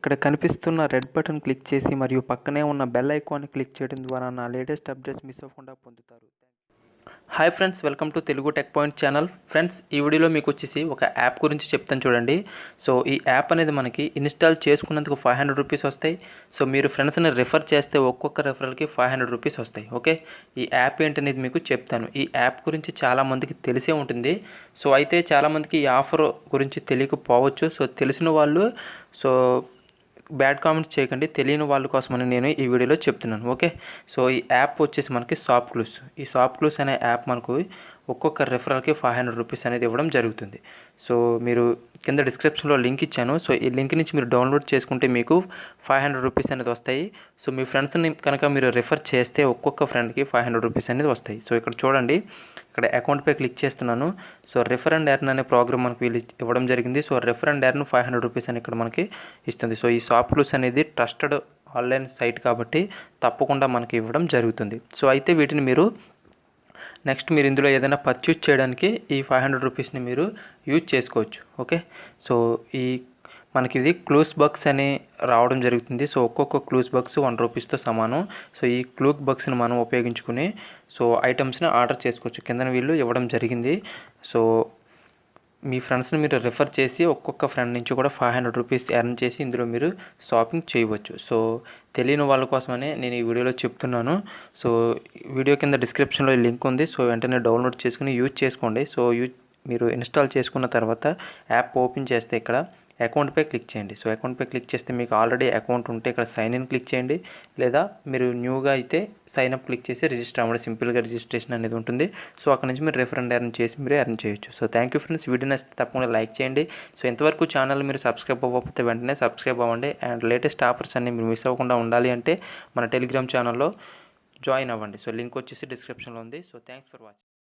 ఇక్కడ కనిపిస్తున్న red button click చేసి మరియు పక్కనే ఉన్న బెల్ ఐకాన్ని క్లిక్ చేయడం ద్వారా నా లేటెస్ట్ అప్డేట్స్ మిస్ అవ్వకుండా పొందుతారు. Hi friends, welcome to Telugu tech point channel. Friends, ఈ వీడియోలో మీకు వచ్చేసి ఒక యాప్ గురించి చెప్తాను చూడండి. సో ఈ యాప్ అనేది మనకి ఇన్స్టాల్ చేసుకున్నందుకు 500 రూపీస్ వస్తాయి. సో మీరు ఫ్రెండ్స్ని రిఫర్ చేస్తే ఒక్కొక్క రెఫరల్కి 500 రూపీస్ వస్తాయి. ఓకే, ఈ యాప్ ఏంటనేది మీకు చెప్తాను. ఈ యాప్ గురించి చాలామందికి తెలిసే ఉంటుంది. సో అయితే చాలామందికి ఈ ఆఫర్ గురించి తెలియకపోవచ్చు. సో తెలిసిన వాళ్ళు బ్యాడ్ కామెంట్స్ చేయకండి, తెలియని వాళ్ళ కోసమని నేను ఈ వీడియోలో చెప్తున్నాను. ఓకే, సో ఈ యాప్ వచ్చేసి మనకి షాప్క్లూస్. ఈ షాప్క్లూస్ అనే యాప్ మనకు ఒక్కొక్క రెఫరల్కి 500 రూపీస్ అనేది ఇవ్వడం జరుగుతుంది. సో మీరు కింద డిస్క్రిప్షన్లో లింక్ ఇచ్చాను. సో ఈ లింక్ నుంచి మీరు డౌన్లోడ్ చేసుకుంటే మీకు 500 రూపీస్ అనేది వస్తాయి. సో మీ ఫ్రెండ్స్ని కనుక మీరు రిఫర్ చేస్తే ఒక్కొక్క ఫ్రెండ్కి 500 రూపీస్ అనేది వస్తాయి. సో ఇక్కడ చూడండి, ఇక్కడ అకౌంట్పై క్లిక్ చేస్తున్నాను. సో రిఫర్ అండ్ ఎర్న్ అనే ప్రోగ్రామ్ మనకు వీళ్ళు ఇవ్వడం జరిగింది. So refer and earn 500 rupees అని ఇక్కడ మనకి ఇస్తుంది. సో ఈ షాప్క్లూస్ అనేది ట్రస్టెడ్ ఆన్లైన్ సైట్ కాబట్టి తప్పకుండా మనకి ఇవ్వడం జరుగుతుంది. సో అయితే వీటిని మీరు నెక్స్ట్ మీరు ఇందులో ఏదైనా పర్చేజ్ చేయడానికి ఈ 500 రూపీస్ని మీరు యూజ్ చేసుకోవచ్చు. ఓకే, సో ఈ మనకి ఇది క్లూస్ బాక్స్ అని రావడం జరుగుతుంది. సో ఒక్కొక్క క్లూస్ బాక్స్ 1 రూపీస్తో సమానం. సో ఈ క్లూక్ బాక్స్ని మనం ఉపయోగించుకుని ఐటమ్స్ని ఆర్డర్ చేసుకోవచ్చు. కింద వీళ్ళు ఇవ్వడం జరిగింది. సో మీ ఫ్రెండ్స్ని మీరు రిఫర్ చేసి ఒక్కొక్క ఫ్రెండ్ నుంచి కూడా 500 రూపీస్ ఎర్న్ చేసి ఇందులో మీరు షాపింగ్ చేయవచ్చు. సో తెలియని వాళ్ళ కోసమనే నేను ఈ వీడియోలో చెప్తున్నాను. సో వీడియో కింద డిస్క్రిప్షన్లో లింక్ ఉంది. సో వెంటనే డౌన్లోడ్ చేసుకుని యూజ్ చేసుకోండి. సో మీరు ఇన్స్టాల్ చేసుకున్న తర్వాత యాప్ ఓపెన్ చేస్తే ఇక్కడ అకౌంట్పై క్లిక్ చేయండి. సో అకౌంట్పై క్లిక్ చేస్తే మీకు ఆల్రెడీ అకౌంట్ ఉంటే ఇక్కడ సైన్ ఇన్ క్లిక్ చేయండి, లేదా మీరు న్యూగా అయితే సైన్ అప్ క్లిక్ చేసి రిజిస్టర్ అవ్వండి. సింపుల్గా రిజిస్ట్రేషన్ అనేది ఉంటుంది. సో అక్కడ నుంచి మీరు రిఫర్ అండ్ ఎర్న్ చేసి మీరు ఎర్న్ చేయొచ్చు. So thank you friends, video నచ్చితే తప్పకుండా లైక్ చేయండి. సో ఇంతవరకు ఛానల్ మీరు సబ్స్క్రైబ్ అవ్వకపోతే వెంటనే సబ్స్క్రైబ్ అవ్వండి. అండ్ లేటెస్ట్ ఆఫర్స్ అన్ని మీరు మిస్ అవ్వకుండా ఉండాలి అంటే మన టెలిగ్రామ్ ఛానల్లో జాయిన్ అవ్వండి. సో లింక్ వచ్చేసి డిస్క్రిప్షన్లో ఉంది. So thanks for watching.